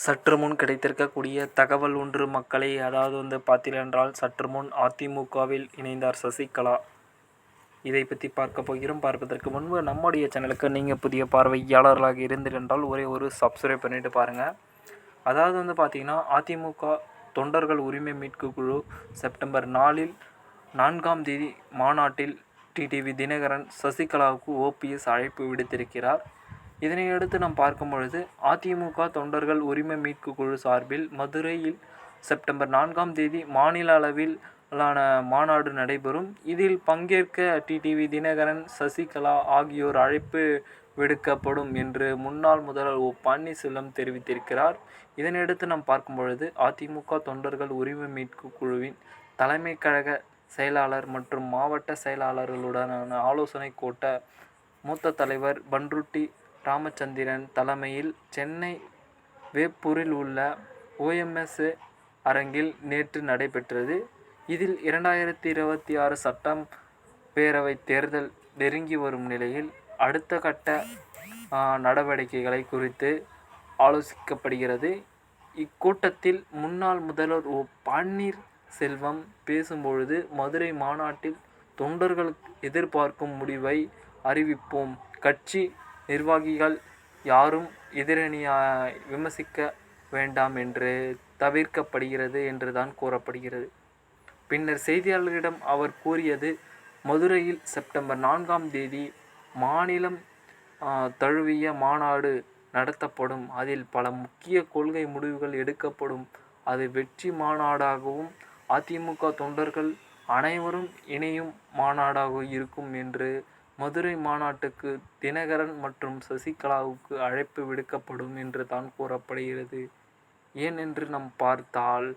சற்று முன் கிடைத்திருக்கக்கூடிய தகவல் ஒன்று மக்களை, அதாவது பார்த்தீர்கள் என்றால், சற்று முன் அதிமுகவில் இணைந்தார் சசிகலா. இதை பற்றி பார்க்க போகிறோம். பார்ப்பதற்கு முன்பு நம்முடைய சேனலுக்கு நீங்கள் புதிய பார்வையாளர்களாக இருந்திருந்தால் ஒரே ஒரு சப்ஸ்கிரைப் பண்ணிவிட்டு பாருங்கள். அதாவது பார்த்தீங்கன்னா, அதிமுக தொண்டர்கள் உரிமை மீட்பு குழு செப்டம்பர் 4ஆம் தேதி மாநாட்டில் டிடிவி தினகரன் சசிகலாவுக்கு ஓபிஎஸ் அழைப்பு விடுத்திருக்கிறார். இதனையடுத்து நாம் பார்க்கும் பொழுது, அதிமுக தொண்டர்கள் உரிமை மீட்பு குழு சார்பில் மதுரையில் செப்டம்பர் 4ஆம் தேதி மாநில அளவிலான மாநாடு நடைபெறும். இதில் பங்கேற்க டிடிவி தினகரன், சசிகலா ஆகியோர் அழைப்பு விடுக்கப்படும் என்று முன்னாள் முதல்வர் ஓ பன்னீர்செல்வம் தெரிவித்திருக்கிறார். இதனையடுத்து நாம் பார்க்கும் பொழுது, அதிமுக தொண்டர்கள் உரிமை மீட்பு குழுவின் தலைமை கழக செயலாளர் மற்றும் மாவட்ட செயலாளர்களுடனான ஆலோசனை கூட்ட மூத்த தலைவர் பண்ருட்டி ராமச்சந்திரன் தலைமையில் சென்னை வேப்பூரில் உள்ள ஓஎம்எஸ் அரங்கில் நேற்று நடைபெற்றது. இதில் 2026 சட்டப்பேரவை தேர்தல் நெருங்கி வரும் நிலையில் அடுத்த கட்ட நடவடிக்கைகளை குறித்து ஆலோசிக்கப்படுகிறது. இக்கூட்டத்தில் முன்னாள் முதல்வர் ஓ பன்னீர்செல்வம் பேசும்பொழுது, மதுரை மாநாட்டில் தொண்டர்கள் எதிர்பார்க்கும் முடிவை அறிவிப்போம். கட்சி நிர்வாகிகள் யாரும் எதிரணியை விமர்சிக்க வேண்டாம் என்று தவிர்க்கப்படுகிறது என்றுதான் கூறப்படுகிறது. பின்னர் செய்தியாளர்களிடம் அவர் கூறியது, மதுரையில் செப்டம்பர் 4ஆம் தேதி மாநிலம் தழுவிய மாநாடு நடத்தப்படும். அதில் பல முக்கிய கொள்கை முடிவுகள் எடுக்கப்படும். அது வெற்றி மாநாடாகவும் அதிமுக தொண்டர்கள் அனைவரும் இணையும் மாநாடாக இருக்கும் என்று மதுரை மாநாட்டுக்கு தினகரன் மற்றும் சசிகலாவுக்கு அழைப்பு விடுக்கப்படும் என்று தான் கூறப்படுகிறது. ஏனென்று நாம் பார்த்தால்,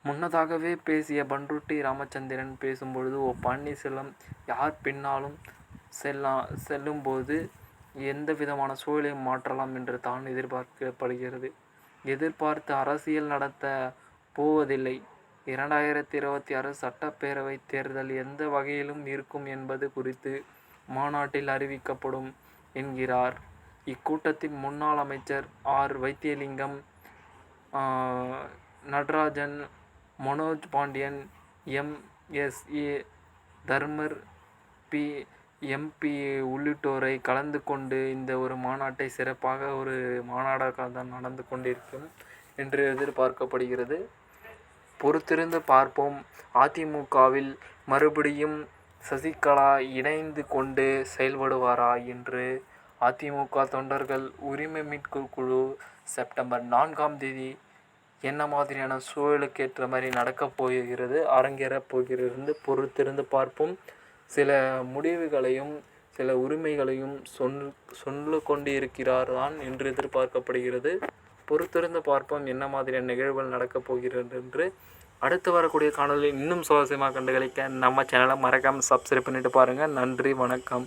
முன்னதாகவே பேசிய பண்ருட்டி ராமச்சந்திரன் பேசும்பொழுது, ஓ பன்னீர்செல்வம் யார் பின்னாலும் செல்லும்போது எந்த விதமான சூழலையும் மாற்றலாம் என்று தான் எதிர்பார்க்கப்படுகிறது. எதிர்பார்த்து அரசியல் நடத்த போவதில்லை. 2026 சட்டப்பேரவை தேர்தல் எந்த வகையிலும் இருக்கும் என்பது குறித்து மாநாட்டில் அறிவிக்கப்படும் என்கிறார். இக்கூட்டத்தில் முன்னாள் அமைச்சர் ஆர். வைத்தியலிங்கம், நடராஜன், மனோஜ் பாண்டியன், எம்.எஸ்.ஏ. தர்மர், எம்பி உள்ளிட்டோரை கலந்து கொண்டு இந்த ஒரு மாநாட்டை சிறப்பாக ஒரு மாநாடாக தான் நடந்து கொண்டிருக்கும் என்று எதிர்பார்க்கப்படுகிறது. பொறுத்திருந்து பார்ப்போம். அதிமுகவில் மறுபடியும் சசிகலா இணைந்து கொண்டு செயல்படுவாரா என்று அதிமுக தொண்டர்கள் உரிமை மீட்பு குழு செப்டம்பர் 4ஆம் தேதி என்ன மாதிரியான சூழலுக்கு ஏற்ற மாதிரி நடக்கப் போகிறது, அரங்கேறப் போகிறது, பொறுத்திருந்து பார்ப்போம். சில முடிவுகளையும் சில உரிமைகளையும் சொல்லு கொண்டு இருக்கிறார் தான் என்று எதிர்பார்க்கப்படுகிறது. பொறுத்திருந்து பார்ப்போம் என்ன மாதிரியான நிகழ்வுகள் நடக்கப் போகிறது என்று. அடுத்து வரக்கூடிய காணொலியில் இன்னும் சுவாரஸ்யமாக கண்டுகளிக்க நம்ம சேனலை மறக்காமல் சப்ஸ்கிரைப் பண்ணிட்டு பாருங்கள். நன்றி, வணக்கம்.